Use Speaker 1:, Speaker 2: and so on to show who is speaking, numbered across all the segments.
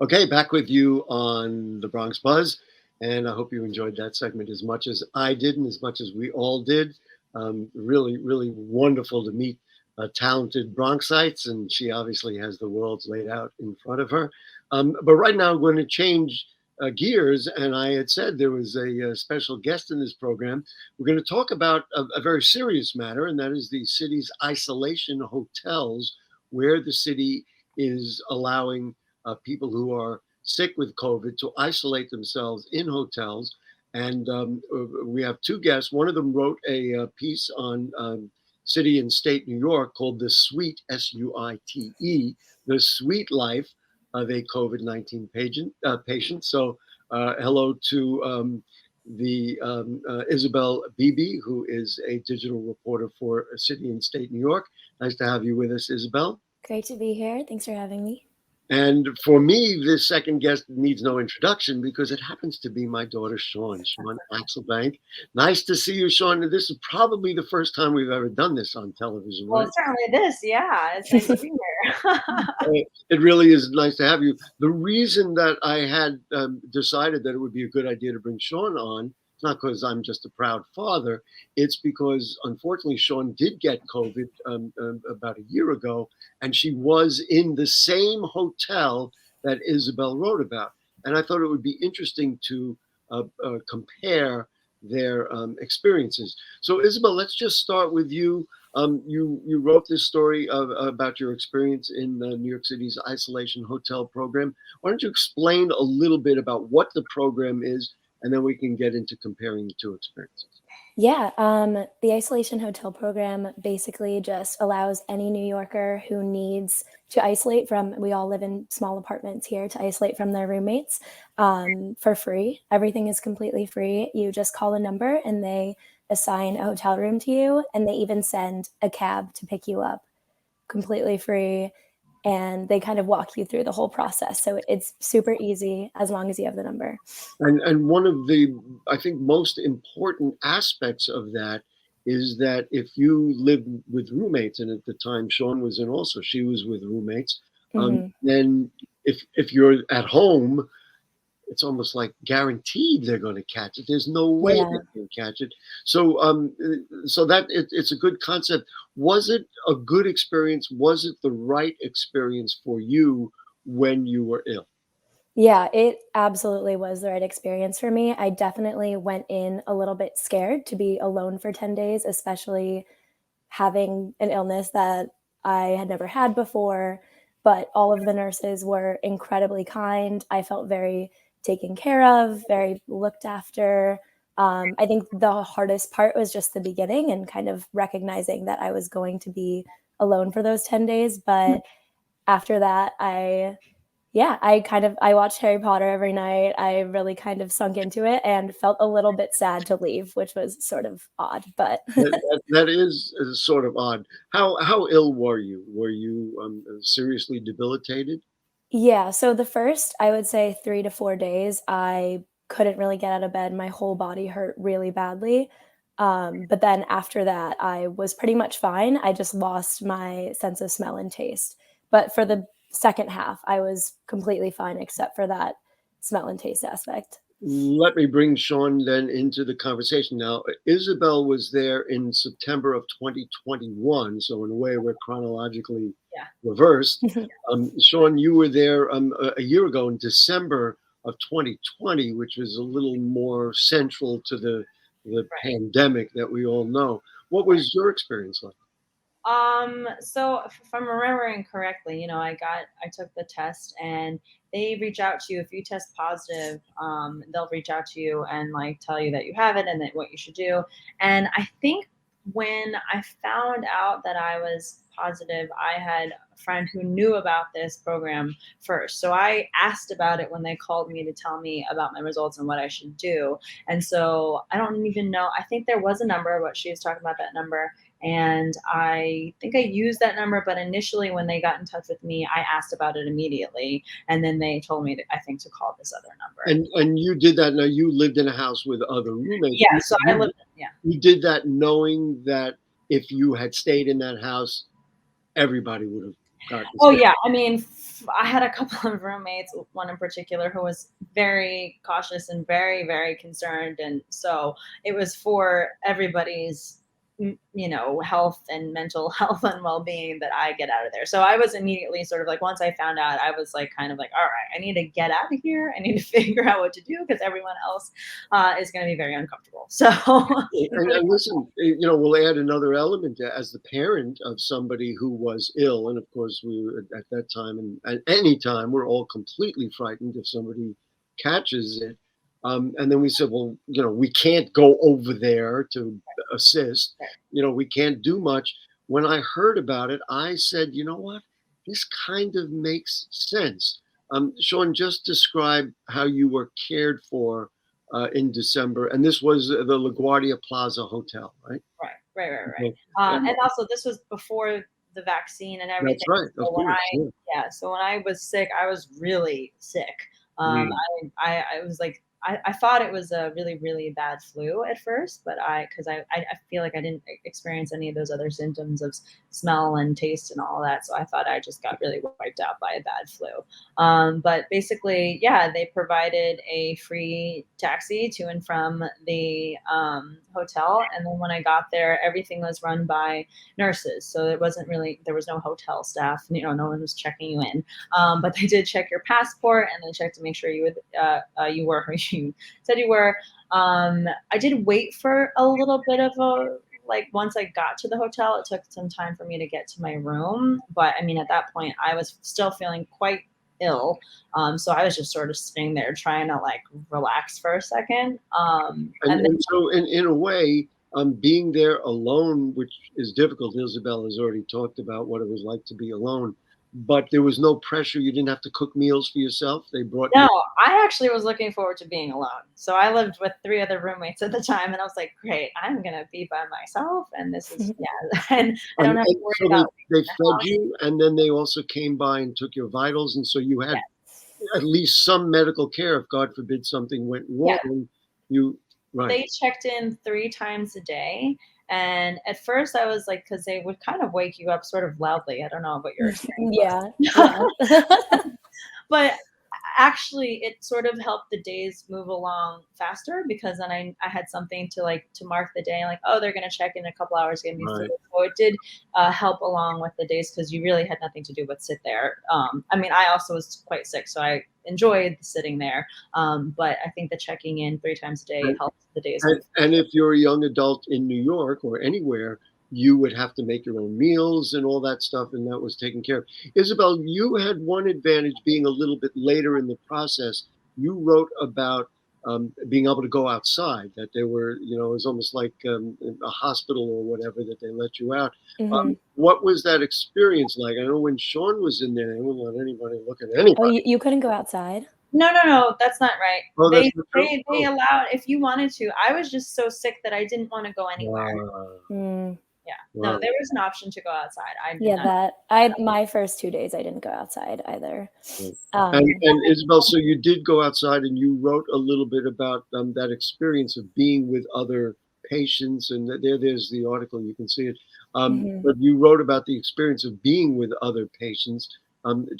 Speaker 1: Okay, back with you on the Bronx Buzz, and I hope you enjoyed that segment as much as I did and as much as we all did. Really, really wonderful to meet talented Bronxites, and she obviously has the worlds laid out in front of her. But right now, I'm going to change gears, and I had said there was a special guest in this program. We're going to talk about a very serious matter, and that is the city's isolation hotels, where the city is allowing people who are sick with COVID to isolate themselves in hotels. And we have two guests. One of them wrote a piece on city and state New York called The Suite, SUITE, The Suite Life of a COVID-19 patient. So hello to the Isabel Beebe, who is a digital reporter for City and State New York. Nice to have you with us, Isabel.
Speaker 2: Great to be here. Thanks for having me.
Speaker 1: And for me, this second guest needs no introduction because it happens to be my daughter, Shawn Axelbank. Nice to see you, Shawn. This is probably the first time we've ever done this on television,
Speaker 3: Well,
Speaker 1: right?
Speaker 3: certainly this, yeah. It's nice to be here.
Speaker 1: It really is nice to have you. The reason that I had decided that it would be a good idea to bring Shawn on, it's not because I'm just a proud father. It's because, unfortunately, Shawn did get COVID about a year ago, and she was in the same hotel that Isabel wrote about. And I thought it would be interesting to compare their experiences. So, Isabel, let's just start with you. You wrote this story about your experience in New York City's isolation hotel program. Why don't you explain a little bit about what the program is, and then we can get into comparing the two experiences.
Speaker 2: Yeah, the isolation hotel program basically just allows any New Yorker who needs to isolate from, we all live in small apartments here, to isolate from their roommates for free. Everything is completely free. You just call a number and they assign a hotel room to you, and they even send a cab to pick you up completely free. And they kind of walk you through the whole process. So it's super easy as long as you have the number.
Speaker 1: And one of the, I think, most important aspects of that is that if you live with roommates, and at the time Shawn was in also, she was with roommates, then if you're at home, it's almost like guaranteed they're going to catch it. There's no way they can catch it. So, so that it's a good concept. Was it a good experience? Was it the right experience for you when you were ill?
Speaker 2: Yeah, it absolutely was the right experience for me. I definitely went in a little bit scared to be alone for 10 days, especially having an illness that I had never had before. But all of the nurses were incredibly kind. I felt very taken care of, very looked after. I think the hardest part was just the beginning and kind of recognizing that I was going to be alone for those 10 days. But after that, I watched Harry Potter every night. I really kind of sunk into it and felt a little bit sad to leave, which was sort of odd, but
Speaker 1: that is sort of odd. How ill were you? Were you seriously debilitated?
Speaker 2: Yeah, so the first, I would say 3 to 4 days, I couldn't really get out of bed. My whole body hurt really badly. But then after that, I was pretty much fine. I just lost my sense of smell and taste. But for the second half, I was completely fine except for that smell and taste aspect.
Speaker 1: Let me bring Shawn then into the conversation now. Isabel was there in September of 2021, so in a way we're chronologically reversed. Shawn, you were there a year ago in December of 2020, which was a little more central to the pandemic that we all know. What was your experience like?
Speaker 3: So if I'm remembering correctly, I took the test and they reach out to you. If you test positive, they'll reach out to you and like tell you that you have it and that what you should do. And I think when I found out that I was positive, I had a friend who knew about this program first. So I asked about it when they called me to tell me about my results and what I should do. And so I don't even know. I think there was a number, but she was talking about that number. And I think I used that number, but initially when they got in touch with me, I asked about it immediately. And then they told me, I think, to call this other number.
Speaker 1: And you did that. Now you lived in a house with other roommates.
Speaker 3: Yeah, so I lived,
Speaker 1: You did that knowing that if you had stayed in that house, everybody would have gotten sick.
Speaker 3: Oh, yeah. I mean, I had a couple of roommates, one in particular who was very cautious and very, very concerned. And so it was for everybody's, health and mental health and well-being that I get out of there. So I was immediately sort of like, once I found out, I was like, kind of like, all right, I need to get out of here. I need to figure out what to do because everyone else is going to be very uncomfortable. So,
Speaker 1: And listen, we'll add another element as the parent of somebody who was ill. And of course, we were at that time and at any time, we're all completely frightened if somebody catches it. And then we said, well, we can't go over there to assist. We can't do much. When I heard about it, I said, you know what? This kind of makes sense. Shawn, just describe how you were cared for in December, and this was the LaGuardia Plaza Hotel, right?
Speaker 3: Right.
Speaker 1: Okay.
Speaker 3: And also, this was before the vaccine and everything.
Speaker 1: That's right.
Speaker 3: So
Speaker 1: Of course.
Speaker 3: so when I was sick, I was really sick.
Speaker 1: Mm.
Speaker 3: I was like, I thought it was a really, really bad flu at first, but because I feel like I didn't experience any of those other symptoms of smell and taste and all that. So I thought I just got really wiped out by a bad flu. But basically, they provided a free taxi to and from the hotel. And then when I got there, everything was run by nurses. So there was no hotel staff, no one was checking you in. But they did check your passport and they checked to make sure you were who you said you were. I did wait for a little bit of once I got to the hotel, it took some time for me to get to my room. But I mean, at that point, I was still feeling quite ill. So I was just sort of sitting there trying to relax for a second.
Speaker 1: And so in a way, being there alone, which is difficult. Isabel has already talked about what it was like to be alone. But there was no pressure. You didn't have to cook meals for yourself. They brought.
Speaker 3: No, I actually was looking forward to being alone. So I lived with 3 other roommates at the time, and I was like, "Great, I'm gonna be by myself." And this is and I don't have to worry about.
Speaker 1: They fed you, and then they also came by and took your vitals, and so you had at least some medical care if, God forbid, something went wrong. Right.
Speaker 3: They checked in 3 times a day. And at first I was like, because they would kind of wake you up sort of loudly. I don't know about your experience. But actually it sort of helped the days move along faster because then I had something to mark the day, they're going to check in a couple hours, give me food. So it did help along with the days because you really had nothing to do but sit there. I mean, I also was quite sick, so I enjoyed sitting there. But I think the checking in 3 times a day helped the days.
Speaker 1: And if you're a young adult in New York or anywhere, you would have to make your own meals and all that stuff, and that was taken care of. Isabel, you had one advantage being a little bit later in the process. You wrote about being able to go outside, that there were, it was almost like a hospital or whatever, that they let you out.
Speaker 2: Mm-hmm.
Speaker 1: What was that experience like? I know when Shawn was in there, they wouldn't let anybody look at anybody.
Speaker 2: Oh, you couldn't go outside?
Speaker 3: No, that's not right.
Speaker 1: Oh,
Speaker 3: they allowed if you wanted to. I was just so sick that I didn't want to go anywhere. No, there was an option to go outside.
Speaker 2: My first 2 days I didn't go outside either.
Speaker 1: And Isabel, so you did go outside and you wrote a little bit about that experience of being with other patients, and there's the article, you can see it. But you wrote about the experience of being with other patients.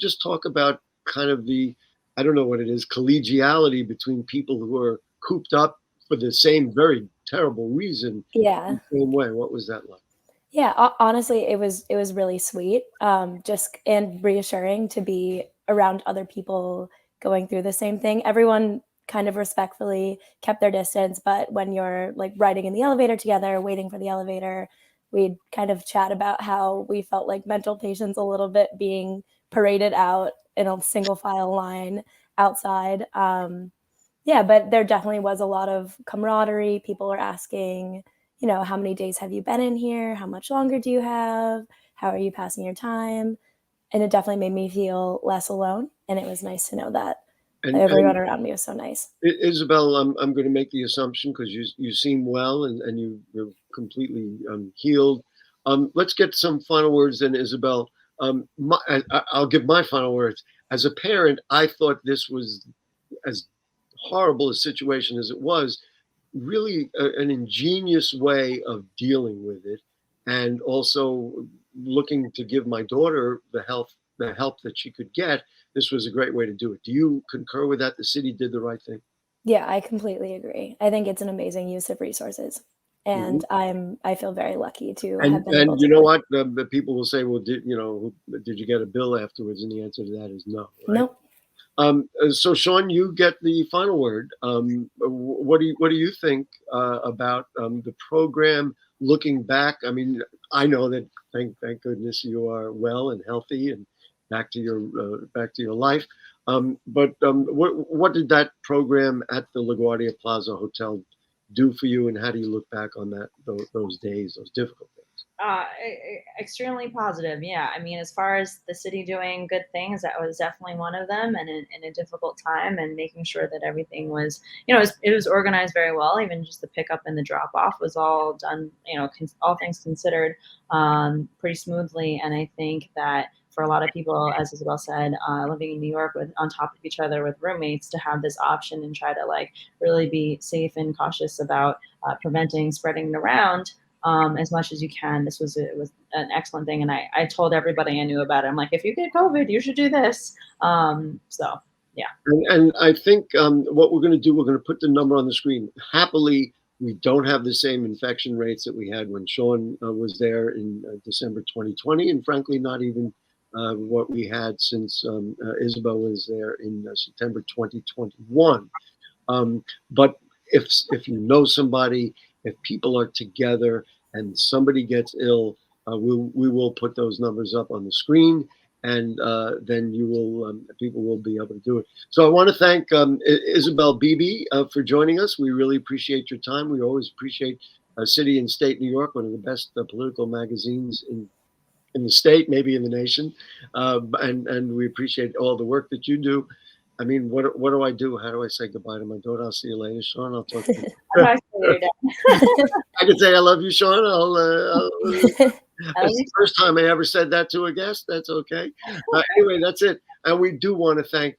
Speaker 1: Just talk about kind of the, I don't know what it is, collegiality between people who are cooped up for the same very terrible reason.
Speaker 2: Yeah.
Speaker 1: The same way. What was that like?
Speaker 2: Yeah, honestly, it was really sweet, just and reassuring to be around other people going through the same thing. Everyone kind of respectfully kept their distance, but when you're riding in the elevator together, waiting for the elevator, we'd kind of chat about how we felt like mental patients a little bit being paraded out in a single file line outside. But there definitely was a lot of camaraderie. People were asking, how many days have you been in here? How much longer do you have? How are you passing your time? And it definitely made me feel less alone. And it was nice to know that everyone around me was so nice.
Speaker 1: Isabel, I'm going to make the assumption because you seem well and you're completely healed. Let's get some final words then, Isabel. I'll give my final words. As a parent, I thought this was, as horrible a situation as it was, really an ingenious way of dealing with it, and also looking to give my daughter the health the help that she could get, this was a great way to do it. Do you concur with that? The city did the right thing.
Speaker 2: Yeah, I completely agree. I think it's an amazing use of resources,
Speaker 1: Mhm.
Speaker 2: and I feel very lucky to have
Speaker 1: And
Speaker 2: been able
Speaker 1: you
Speaker 2: to.
Speaker 1: know what? The people will say, "Well, did you get a bill afterwards?" And the answer to that is no, right?
Speaker 2: Nope.
Speaker 1: So Shawn, you get the final word. What do you think about the program looking back? I mean, I know that thank goodness you are well and healthy and back to your life. But what did that program at the LaGuardia Plaza Hotel do for you, and how do you look back on those days, those difficult days?
Speaker 3: Extremely positive. Yeah. I mean, as far as the city doing good things, that was definitely one of them, and in a difficult time, and making sure that everything was, it was organized very well. Even just the pickup and the drop off was all done, all things considered, pretty smoothly. And I think that for a lot of people, as Isabel said, living in New York with on top of each other with roommates, to have this option and try to like really be safe and cautious about preventing spreading it around as much as you can. It was an excellent thing, and I told everybody I knew about it. I'm like, if you get COVID, you should do this. So yeah.
Speaker 1: And I think what we're going to do, we're going to put the number on the screen. Happily, we don't have the same infection rates that we had when Shawn was there in December 2020, and frankly, not even what we had since Isabel was there in September 2021. But if you know somebody, if people are together and somebody gets ill, we will put those numbers up on the screen, and then people will be able to do it. So I want to thank Isabel Beebe for joining us. We really appreciate your time. We always appreciate City and State New York, one of the best political magazines in the state, maybe in the nation, and we appreciate all the work that you do. I mean, what do I do? How do I say goodbye to my daughter? I'll see you later, Shawn. I'll talk to you. I can say I love you, Shawn. That's the first time I ever said that to a guest. That's okay. Anyway, that's it. And we do want to thank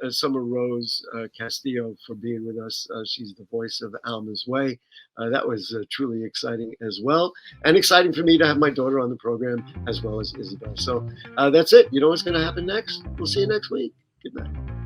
Speaker 1: Summer Rose Castillo for being with us. She's the voice of Alma's Way. That was truly exciting as well. And exciting for me to have my daughter on the program as well as Isabel. So that's it. You know what's going to happen next? We'll see you next week. Good night.